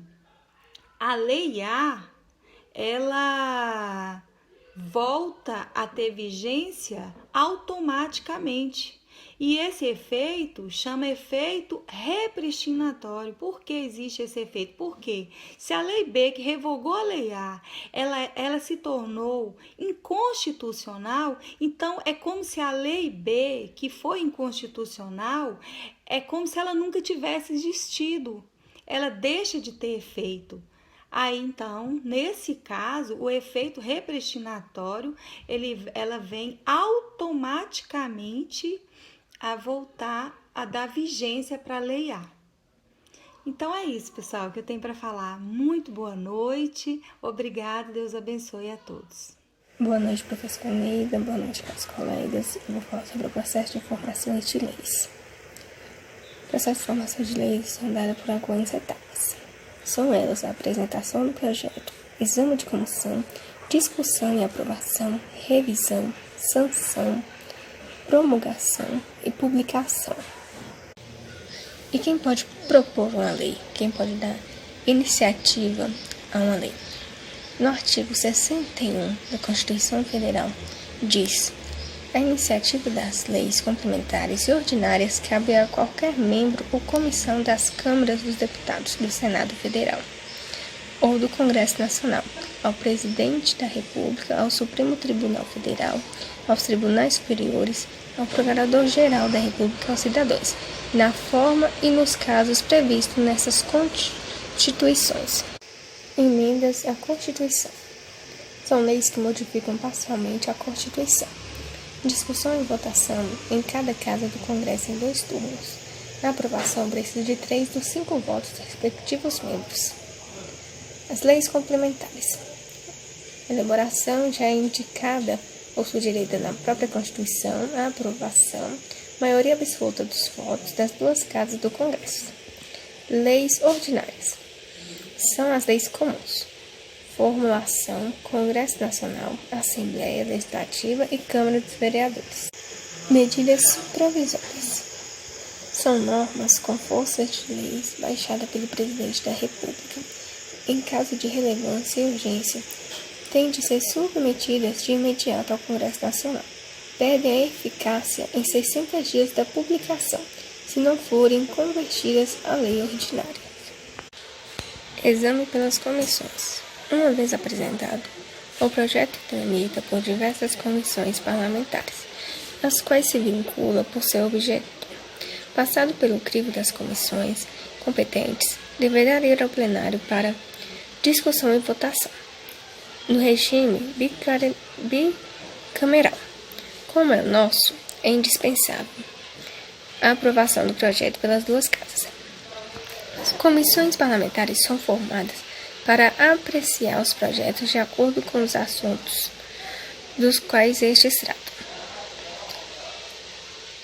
a lei A, ela volta a ter vigência automaticamente. E esse efeito chama efeito repristinatório. Por que existe esse efeito? Porque se a lei B, que revogou a lei A, ela se tornou inconstitucional, então é como se a lei B, que foi inconstitucional, é como se ela nunca tivesse existido. Ela deixa de ter efeito. Aí, então, nesse caso, o efeito repristinatório, ela vem automaticamente a voltar a dar vigência para a lei A. Então, é isso, pessoal, que eu tenho para falar. Muito boa noite, obrigada, Deus abençoe a todos. Boa noite, professora Neida, boa noite, caros colegas. Eu vou falar sobre o processo de formação de leis. O processo de formação de leis são dados por algumas etapas. São elas a apresentação do projeto, exame de comissão, discussão e aprovação, revisão, sanção, promulgação e publicação. E quem pode propor uma lei? Quem pode dar iniciativa a uma lei? No artigo 61 da Constituição Federal diz: a iniciativa das leis complementares e ordinárias cabe a qualquer membro ou comissão das câmaras dos deputados do Senado Federal ou do Congresso Nacional, ao Presidente da República, ao Supremo Tribunal Federal, aos tribunais superiores, ao Procurador-Geral da República, aos cidadãos, na forma e nos casos previstos nessas constituições. Emendas à Constituição. São leis que modificam parcialmente a Constituição. Discussão e votação em cada casa do Congresso em 2 turnos. A aprovação precisa de 3 dos 5 votos dos respectivos membros. As leis complementares. A elaboração já é indicada ou sugerida na própria Constituição, a aprovação, maioria absoluta dos votos das 2 casas do Congresso. Leis ordinárias. São as leis comuns. Formulação, Congresso Nacional, Assembleia Legislativa e Câmara dos Vereadores. Medidas provisórias. São normas com força de leis baixadas pelo Presidente da República. Em caso de relevância e urgência, têm de ser submetidas de imediato ao Congresso Nacional. Perdem a eficácia em 60 dias da publicação, se não forem convertidas à lei ordinária. Exame pelas comissões. Uma vez apresentado, o projeto tramita por diversas comissões parlamentares, as quais se vincula por seu objeto. Passado pelo crivo das comissões competentes, deverá ir ao plenário para discussão e votação, no regime bicameral. Como é o nosso, é indispensável a aprovação do projeto pelas duas casas. As comissões parlamentares são formadas para apreciar os projetos de acordo com os assuntos dos quais estes tratam.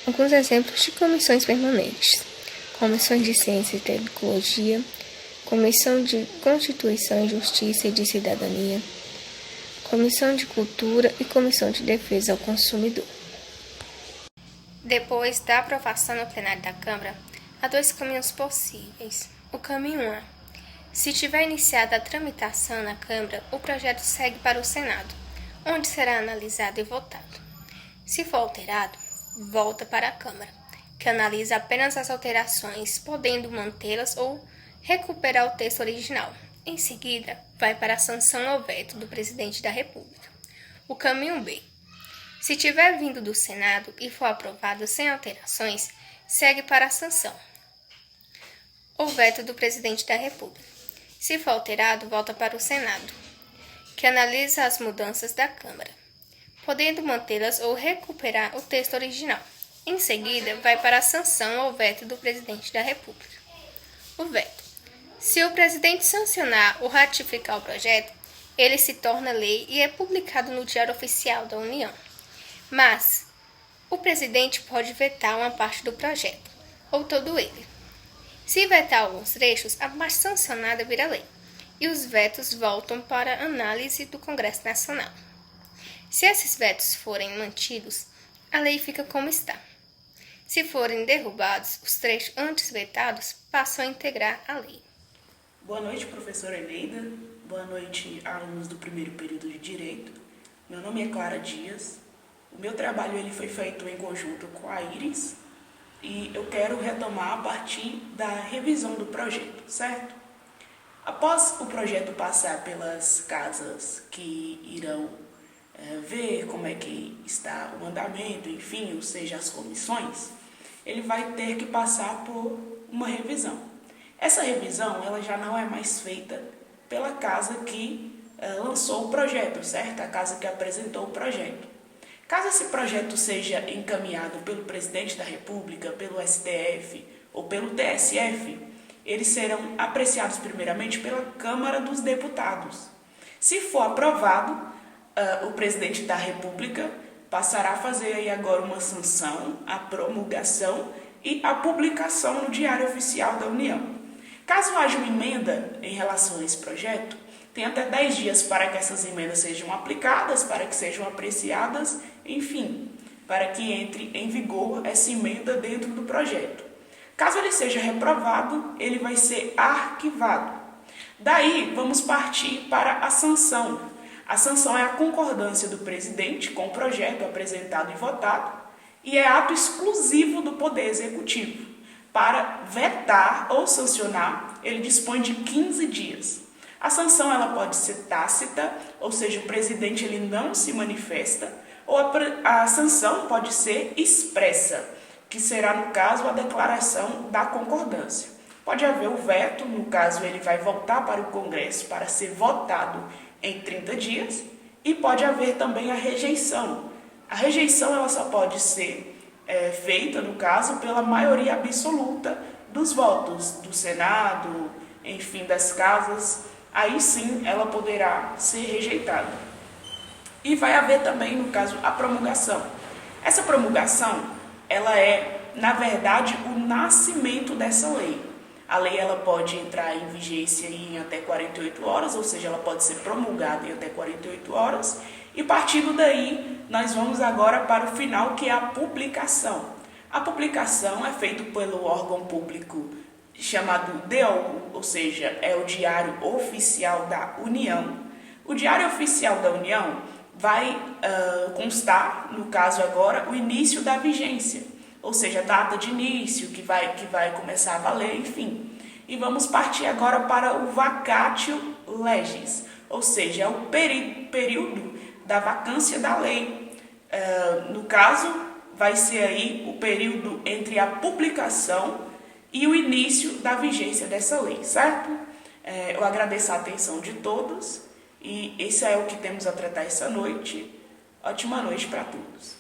Alguns exemplos de comissões permanentes: Comissão de Ciência e Tecnologia, Comissão de Constituição e Justiça e de Cidadania, Comissão de Cultura e Comissão de Defesa ao Consumidor. Depois da aprovação no plenário da Câmara, há dois caminhos possíveis. O caminho A. Se tiver iniciada a tramitação na Câmara, o projeto segue para o Senado, onde será analisado e votado. Se for alterado, volta para a Câmara, que analisa apenas as alterações, podendo mantê-las ou recuperar o texto original. Em seguida, vai para a sanção ou veto do Presidente da República. O caminho B. Se tiver vindo do Senado e for aprovado sem alterações, segue para a sanção ou veto do Presidente da República. Se for alterado, volta para o Senado, que analisa as mudanças da Câmara, podendo mantê-las ou recuperar o texto original. Em seguida, vai para a sanção ou veto do Presidente da República. O veto. Se o Presidente sancionar ou ratificar o projeto, ele se torna lei e é publicado no Diário Oficial da União. Mas o Presidente pode vetar uma parte do projeto, ou todo ele. Se vetar alguns trechos, a parte sancionada vira lei, e os vetos voltam para análise do Congresso Nacional. Se esses vetos forem mantidos, a lei fica como está. Se forem derrubados, os trechos antes vetados passam a integrar a lei. Boa noite, professora Eneida. Boa noite, alunos do primeiro período de Direito. Meu nome é Clara Dias. O meu trabalho ele foi feito em conjunto com a Iris e eu quero retomar a partir da revisão do projeto, certo? Após o projeto passar pelas casas que irão ver como é que está o andamento, enfim, ou seja, as comissões, ele vai ter que passar por uma revisão. Essa revisão ela já não é mais feita pela casa que lançou o projeto, certo? A casa que apresentou o projeto. Caso esse projeto seja encaminhado pelo Presidente da República, pelo STF ou pelo TSF, eles serão apreciados primeiramente pela Câmara dos Deputados. Se for aprovado, o Presidente da República passará a fazer aí agora uma sanção, a promulgação e a publicação no Diário Oficial da União. Caso haja uma emenda em relação a esse projeto, tem até 10 dias para que essas emendas sejam aplicadas, para que sejam apreciadas, enfim, para que entre em vigor essa emenda dentro do projeto. Caso ele seja reprovado, ele vai ser arquivado. Daí, vamos partir para a sanção. A sanção é a concordância do presidente com o projeto apresentado e votado e é ato exclusivo do Poder Executivo. Para vetar ou sancionar, ele dispõe de 15 dias. A sanção ela pode ser tácita, ou seja, o presidente ele não se manifesta, ou a sanção pode ser expressa, que será, no caso, a declaração da concordância. Pode haver o veto, no caso, ele vai voltar para o Congresso para ser votado em 30 dias, e pode haver também a rejeição. A rejeição ela só pode ser feita, no caso, pela maioria absoluta dos votos do Senado, enfim, das casas. Aí sim ela poderá ser rejeitada. E vai haver também, no caso, a promulgação. Essa promulgação, ela é, na verdade, o nascimento dessa lei. A lei ela pode entrar em vigência em até 48 horas, ou seja, ela pode ser promulgada em até 48 horas. E partindo daí, nós vamos agora para o final, que é a publicação. A publicação é feita pelo órgão público chamado DOU, ou seja, é o Diário Oficial da União. O Diário Oficial da União vai constar, no caso agora, o início da vigência. ou seja, data de início, que vai começar a valer, enfim. E vamos partir agora para o vacatio legis, ou seja, é o período da vacância da lei. No caso, vai ser aí o período entre a publicação e o início da vigência dessa lei, certo? Eu agradeço a atenção de todos e esse é o que temos a tratar essa noite. Ótima noite para todos.